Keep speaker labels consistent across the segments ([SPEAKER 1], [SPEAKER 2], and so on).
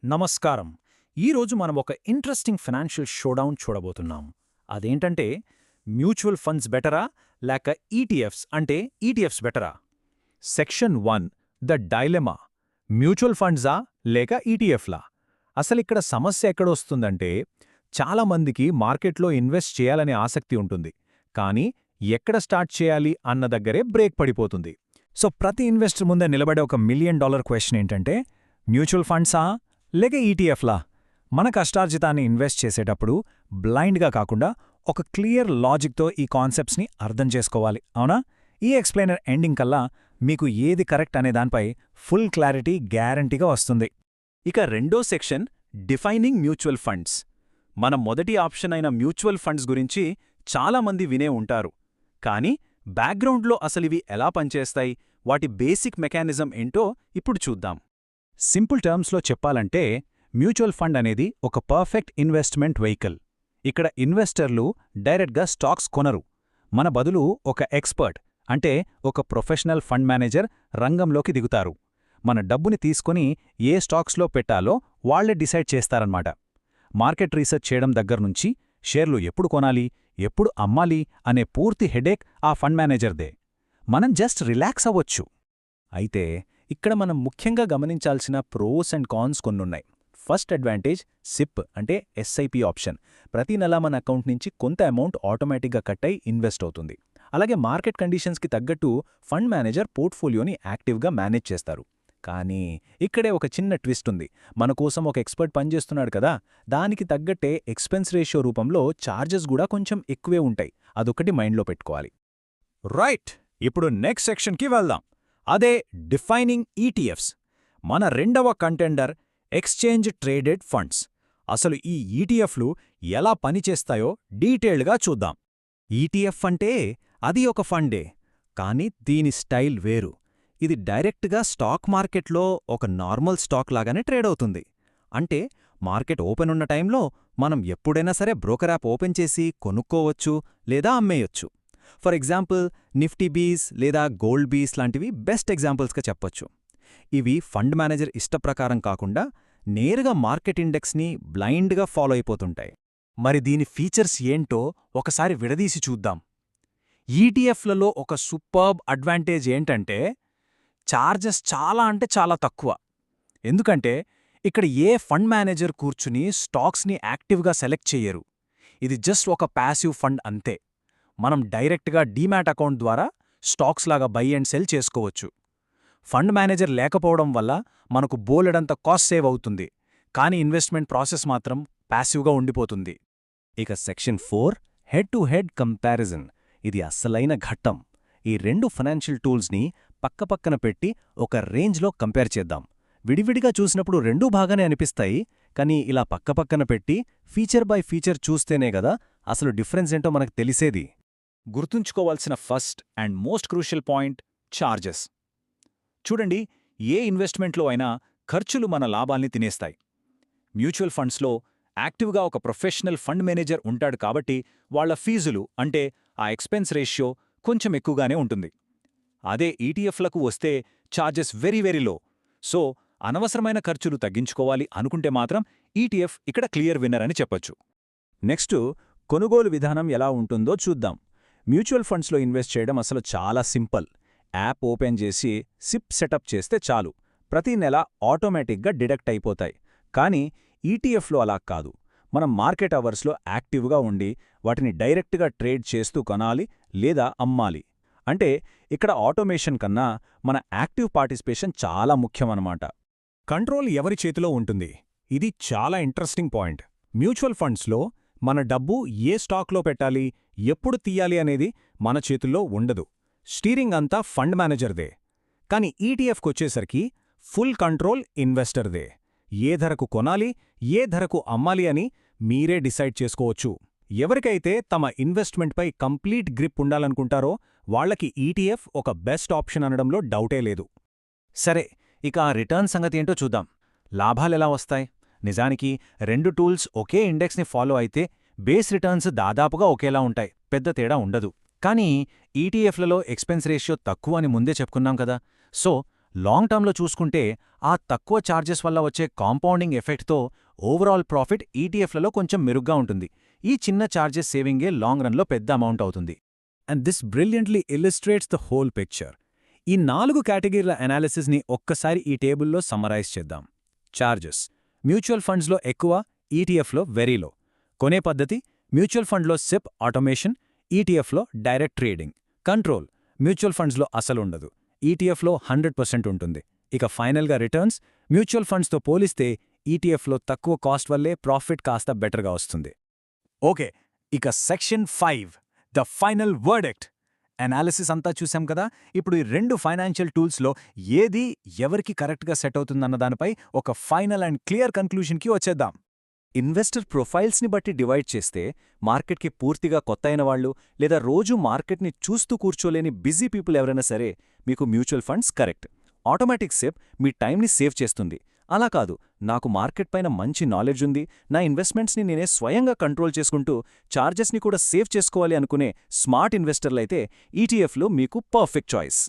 [SPEAKER 1] నమస్కారం. ఈరోజు మనం ఒక ఇంట్రెస్టింగ్ ఫైనాన్షియల్ షోడౌన్ చూడబోతున్నాం. అదేంటంటే మ్యూచువల్ ఫండ్స్ బెటరా లేక ఈటీఎఫ్స్ అంటే ఈటీఎఫ్స్ బెటరా?
[SPEAKER 2] Section 1 the dilemma. మ్యూచువల్ ఫండ్సా లేక ఈటీఎఫ్లా? అసలిక్కడ సమస్య ఎక్కడొస్తుందంటే, చాలామందికి మార్కెట్లో ఇన్వెస్ట్ చేయాలనే ఆసక్తి ఉంటుంది, కానీ ఎక్కడ స్టార్ట్ చేయాలి అన్న దగ్గరే బ్రేక్ పడిపోతుంది. సో ప్రతి ఇన్వెస్టర్ ముందే నిలబడే ఒక $1 మిలియన్ క్వశ్చన్ ఏంటంటే, మ్యూచువల్ ఫండ్సా లేక ఈటీఎఫ్లా? మన కష్టార్జితాన్ని ఇన్వెస్ట్ చేసేటప్పుడు బ్లైండ్గా కాకుండా ఒక క్లియర్ లాజిక్తో ఈ కాన్సెప్ట్స్ని అర్థం చేసుకోవాలి, అవునా? ఈ ఎక్స్ప్లెయినర్ ఎండింగ్ కల్లా మీకు ఏది కరెక్ట్ అనే దానిపై ఫుల్ క్లారిటీ గ్యారంటీగా వస్తుంది.
[SPEAKER 1] ఇక రెండో సెక్షన్ డిఫైనింగ్ మ్యూచువల్ ఫండ్స్. మన మొదటి ఆప్షన్ అయిన మ్యూచువల్ ఫండ్స్ గురించి చాలామంది వినే ఉంటారు. కానీ బ్యాక్గ్రౌండ్లో అసలివి ఎలా పనిచేస్తాయి, వాటి బేసిక్ మెకానిజం ఏంటో ఇప్పుడు చూద్దాం.
[SPEAKER 2] సింపుల్ టర్మ్స్లో చెప్పాలంటే, మ్యూచువల్ ఫండ్ అనేది ఒక పర్ఫెక్ట్ ఇన్వెస్ట్మెంట్ వెహికల్. ఇక్కడ ఇన్వెస్టర్లు డైరెక్ట్గా స్టాక్స్ కొనరు. మన బదులు ఒక ఎక్స్పర్ట్, అంటే ఒక ప్రొఫెషనల్ ఫండ్ మేనేజర్ రంగంలోకి దిగుతారు. మన డబ్బుని తీసుకుని ఏ స్టాక్స్లో పెట్టాలో వాళ్లే డిసైడ్ చేస్తారన్నమాట. మార్కెట్ రీసెర్చ్ చేయడం దగ్గర్నుంచి షేర్లు ఎప్పుడు కొనాలి, ఎప్పుడు అమ్మాలి అనే పూర్తి హెడేక్ ఆ ఫండ్ మేనేజర్దే. మనం జస్ట్ రిలాక్స్ అవ్వొచ్చు.
[SPEAKER 1] అయితే ఇక్కడ మనం ముఖ్యంగా గమనించాల్సిన ప్రోస్ అండ్ కాన్స్ కొన్నున్నాయి. ఫస్ట్ అడ్వాంటేజ్ సిప్ అంటే ఎస్ఐపి ఆప్షన్. ప్రతి నెలా మన అకౌంట్ నుంచి కొంత అమౌంట్ ఆటోమేటిక్గా కట్ అయి ఇన్వెస్ట్ అవుతుంది. అలాగే మార్కెట్ కండిషన్స్కి తగ్గట్టు ఫండ్ మేనేజర్ పోర్ట్ఫోలియోని యాక్టివ్గా మేనేజ్ చేస్తారు. కానీ ఇక్కడే ఒక చిన్న ట్విస్ట్ ఉంది. మన కోసం ఒక ఎక్స్పర్ట్ పనిచేస్తున్నాడు కదా, దానికి తగ్గట్టే ఎక్స్పెన్స్ రేషియో రూపంలో ఛార్జెస్ కూడా కొంచెం ఎక్కువే ఉంటాయి. అదొకటి మైండ్లో పెట్టుకోవాలి.
[SPEAKER 2] రైట్, ఇప్పుడు నెక్స్ట్ సెక్షన్కి వెళ్దాం. అదే డిఫైనింగ్ ఈటీఎఫ్స్. మన రెండవ కంటెండర్ ఎక్స్చేంజ్ ట్రేడెడ్ ఫండ్స్. అసలు ఈ ఈటీఎఫ్లు ఎలా పనిచేస్తాయో డీటెయిల్డ్గా చూద్దాం. ఈటీఎఫ్ అంటే అది ఒక ఫండే, కానీ దీని స్టైల్ వేరు. ఇది డైరెక్ట్గా స్టాక్ మార్కెట్లో ఒక నార్మల్ స్టాక్ లాగానే ట్రేడ్ అవుతుంది. అంటే మార్కెట్ ఓపెన్ ఉన్న టైంలో మనం ఎప్పుడైనా సరే బ్రోకర్ యాప్ ఓపెన్ చేసి కొనుక్కోవచ్చు లేదా అమ్మేయొచ్చు. ఫర్ ఎగ్జాంపుల్ నిఫ్టీ బీస్ లేదా గోల్డ్ బీస్ లాంటివి బెస్ట్ ఎగ్జాంపుల్స్గా చెప్పొచ్చు. ఇవి ఫండ్ మేనేజర్ ఇష్టప్రకారం కాకుండా నేరుగా మార్కెట్ ఇండెక్స్ని బ్లైండ్గా ఫాలో అయిపోతుంటాయి.
[SPEAKER 1] మరి దీని ఫీచర్స్ ఏంటో ఒకసారి విడదీసి చూద్దాం. ఈటీఎఫ్లలో ఒక సూపర్బ్ అడ్వాంటేజ్ ఏంటంటే ఛార్జెస్ చాలా అంటే చాలా తక్కువ. ఎందుకంటే ఇక్కడ ఏ ఫండ్ మేనేజర్ కూర్చుని స్టాక్స్ని యాక్టివ్గా సెలెక్ట్ చెయ్యరు. ఇది జస్ట్ ఒక ప్యాసివ్ ఫండ్ అంతే. మనం డైరెక్ట్గా డీమ్యాట్ అకౌంట్ ద్వారా స్టాక్స్ లాగా బై అండ్ సెల్ చేసుకోవచ్చు. ఫండ్ మేనేజర్ లేకపోవడం వల్ల మనకు బోలెడంత కాస్ట్ సేవ్ అవుతుంది, కానీ ఇన్వెస్ట్మెంట్ ప్రాసెస్ మాత్రం ప్యాసివ్గా ఉండిపోతుంది.
[SPEAKER 2] ఇక section 4 head to head comparison. ఇది అస్సలైన ఘట్టం. ఈ రెండు ఫైనాన్షియల్ టూల్స్ని పక్కపక్కన పెట్టి ఒక రేంజ్లో కంపేర్ చేద్దాం. విడివిడిగా చూసినప్పుడు రెండూ బాగానే అనిపిస్తాయి, కానీ ఇలా పక్కపక్కన పెట్టి ఫీచర్ బై ఫీచర్ చూస్తేనే గదా అసలు డిఫరెన్స్ ఏంటో మనకు తెలిసేది.
[SPEAKER 1] గుర్తుంచుకోవాల్సిన first and most crucial point charges. చూడండి, ఏ ఇన్వెస్ట్మెంట్లో అయినా ఖర్చులు మన లాభాల్ని తినేస్తాయి. మ్యూచువల్ ఫండ్స్లో యాక్టివ్గా ఒక ప్రొఫెషనల్ ఫండ్ మేనేజర్ ఉంటాడు కాబట్టి వాళ్ల ఫీజులు అంటే ఆ ఎక్స్పెన్స్ రేషియో కొంచెం ఎక్కువగానే ఉంటుంది. అదే ఈటీఎఫ్లకు వస్తే charges very very low. So అనవసరమైన ఖర్చులు తగ్గించుకోవాలి అనుకుంటే మాత్రం ఈటీఎఫ్ ఇక్కడ క్లియర్ విన్నర్ అని చెప్పొచ్చు.
[SPEAKER 2] నెక్స్ట్, కొనుగోలు విధానం ఎలా ఉంటుందో చూద్దాం. మ్యూచువల్ ఫండ్స్లో ఇన్వెస్ట్ చేయడం అసలు చాలా సింపుల్. యాప్ ఓపెన్ చేసి సిప్ సెటప్ చేస్తే చాలు, ప్రతి నెల ఆటోమేటిక్గా డిడక్ట్ అయిపోతాయి. కానీ ఈటీఎఫ్లో అలా కాదు. మనం మార్కెట్ అవర్స్లో యాక్టివ్గా ఉండి వాటిని డైరెక్ట్గా ట్రేడ్ చేస్తూ కొనాలి లేదా అమ్మాలి. అంటే ఇక్కడ ఆటోమేషన్ కన్నా మన యాక్టివ్ పార్టిసిపేషన్ చాలా ముఖ్యమన్నమాట. కంట్రోల్ ఎవరి చేతిలో ఉంటుంది? ఇది చాలా ఇంట్రెస్టింగ్ పాయింట్. మ్యూచువల్ ఫండ్స్లో మన డబ్బు ఏ స్టాక్లో పెట్టాలి, ఎప్పుడు తీయాలి అనేది మన చేతుల్లో ఉండదు. స్టీరింగ్ అంతా ఫండ్ మేనేజర్దే. కానీ ఈటీఎఫ్కొచ్చేసరికి ఫుల్ కంట్రోల్ ఇన్వెస్టర్దే. ఏ ధరకు కొనాలి, ఏ ధరకు అమ్మాలి అని మీరే డిసైడ్ చేసుకోవచ్చు. ఎవరికైతే తమ ఇన్వెస్ట్మెంట్పై కంప్లీట్ గ్రిప్ ఉండాలనుకుంటారో వాళ్లకి ఈటీఎఫ్ ఒక బెస్ట్ ఆప్షన్ అనడంలో డౌటే లేదు.
[SPEAKER 1] సరే, ఇక ఆ రిటర్న్ సంగతి ఏంటో చూద్దాం. లాభాలెలా వస్తాయి? నిజానికి రెండు టూల్స్ ఒకే ఇండెక్స్ని ఫాలో అయితే బేస్ రిటర్న్స్ దాదాపుగా ఒకేలా ఉంటాయి, పెద్ద తేడా ఉండదు. కానీ ఈటీఎఫ్లలో ఎక్స్పెన్స్ రేషియో తక్కువ అని ముందే చెప్పుకున్నాం కదా, సో లాంగ్ టర్మ్లో చూసుకుంటే ఆ తక్కువ ఛార్జెస్ వల్ల వచ్చే కాంపౌండింగ్ ఎఫెక్ట్తో ఓవరాల్ ప్రాఫిట్ ఈటీఎఫ్లలో కొంచెం మెరుగ్గా ఉంటుంది. ఈ చిన్న ఛార్జెస్ సేవింగే లాంగ్ రన్లో పెద్ద అమౌంట్ అవుతుంది.
[SPEAKER 2] And this brilliantly illustrates the whole picture. ఈ 4 కేటగిరీల అనాలిసిస్ని ఒక్కసారి ఈ టేబుల్లో సమ్మరైజ్ చేద్దాం. చార్జెస్ మ్యూచువల్ ఫండ్స్లో ఎక్కువ, ఈటీఎఫ్లో వెరీ లో. కొనే పద్ధతి మ్యూచువల్ ఫండ్లో సిప్ ఆటోమేషన్, ఈటీఎఫ్లో డైరెక్ట్ ట్రేడింగ్. కంట్రోల్ మ్యూచువల్ ఫండ్స్లో అసలుండదు, ఈటీఎఫ్లో 100% ఉంటుంది. ఇక ఫైనల్గా రిటర్న్స్ మ్యూచువల్ ఫండ్స్తో పోలిస్తే ఈటీఎఫ్లో తక్కువ కాస్ట్ వల్లే ప్రాఫిట్ కాస్త బెటర్గా వస్తుంది.
[SPEAKER 1] ఓకే, ఇక సెక్షన్ 5 ద ఫైనల్ వర్డెక్ట్. అనాలిసిస్ అంతా చూసాం కదా. ఇప్పుడు ఈ 2 ఫైనాన్షియల్ టూల్స్లో ఏది ఎవరికి కరెక్ట్గా సెట్ అవుతుందన్న దానిపై ఒక ఫైనల్ అండ్ క్లియర్ కన్క్లూషన్కి వచ్చేద్దాం.
[SPEAKER 2] ఇన్వెస్టర్ ప్రొఫైల్స్ని బట్టి డివైడ్ చేస్తే మార్కెట్కి పూర్తిగా కొత్త అయిన వాళ్ళు లేదా రోజూ మార్కెట్ని చూస్తూ కూర్చోలేని బిజీ పీపుల్ ఎవరైనా సరే మీకు mutual funds correct. Automatic save me టైంని సేవ్ చేస్తుంది. అలా కాదు, నాకు మార్కెట్ పైన మంచి నాలెడ్జ్ ఉంది, నా ఇన్వెస్ట్మెంట్స్ని నేనే స్వయంగా కంట్రోల్ చేసుకుంటూ చార్జెస్ని కూడా సేవ్ చేసుకోవాలి అనుకునే స్మార్ట్ ఇన్వెస్టర్లైతే ఈటీఎఫ్లో మీకు పర్ఫెక్ట్ చాయిస్.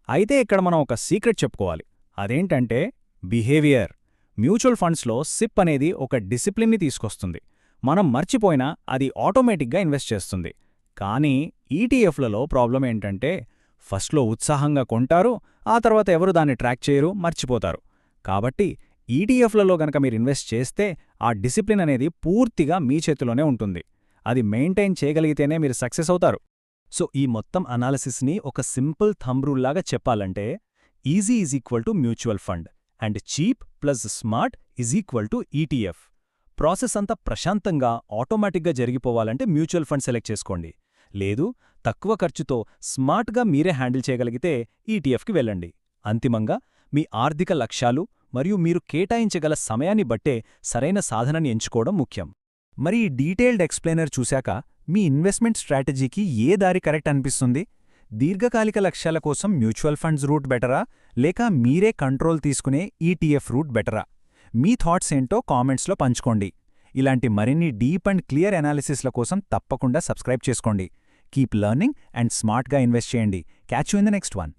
[SPEAKER 1] అయితే ఇక్కడ మనం ఒక సీక్రెట్ చెప్పుకోవాలి. అదేంటంటే బిహేవియర్. మ్యూచువల్ ఫండ్స్లో సిప్ అనేది ఒక డిసిప్లిన్ని తీసుకొస్తుంది. మనం మర్చిపోయినా అది ఆటోమేటిక్గా ఇన్వెస్ట్ చేస్తుంది. కానీ ఈటీఎఫ్లలో ప్రాబ్లం ఏంటంటే ఫస్ట్లో ఉత్సాహంగా కొంటారు, ఆ తర్వాత ఎవరు దాన్ని ట్రాక్ చేయరు, మర్చిపోతారు. కాబట్టి ఈటీఎఫ్లలో గనక మీరు ఇన్వెస్ట్ చేస్తే ఆ డిసిప్లిన్ అనేది పూర్తిగా మీ చేతిలోనే ఉంటుంది. అది మెయింటైన్ చేయగలిగితేనే మీరు సక్సెస్ అవుతారు.
[SPEAKER 2] సో ఈ మొత్తం అనాలిసిస్ని ఒక సింపుల్ థంబ్ రూల్ లాగా చెప్పాలంటే easy is equal to mutual fund and cheap plus smart is equal to ETF. Process అంతా ప్రశాంతంగా ఆటోమేటిక్గా జరిగిపోవాలంటే మ్యూచువల్ ఫండ్ సెలెక్ట్ చేసుకోండి. లేదు, తక్కువ ఖర్చుతో స్మార్ట్గా మీరే హ్యాండిల్ చేయగలిగితే ఈటీఎఫ్కి వెళ్ళండి. అంతిమంగా మీ ఆర్థిక లక్ష్యాలు మరియు మీరు కేటాయించగల సమయాన్ని బట్టే సరైన సాధనని ఎంచుకోవడం ముఖ్యం.
[SPEAKER 1] మరి ఈ డీటెయిల్డ్ ఎక్స్ప్లెయినర్ చూశాక మీ ఇన్వెస్ట్మెంట్ స్ట్రాటజీకి ఏ దారి కరెక్ట్ అనిపిస్తుంది? దీర్ఘకాలిక లక్ష్యాల కోసం మ్యూచువల్ ఫండ్స్ రూట్ బెటరా, లేక మీరే కంట్రోల్ తీసుకునే ఈటీఎఫ్ రూట్ బెటరా? మీ థాట్స్ ఏంటో కామెంట్స్లో పంచుకోండి. ఇలాంటి మరిన్ని డీప్ అండ్ క్లియర్ అనాలిసిస్ల కోసం తప్పకుండా సబ్స్క్రైబ్ చేసుకోండి. కీప్ లెర్నింగ్ అండ్ స్మార్ట్గా ఇన్వెస్ట్ చేయండి. Catch you in the next one.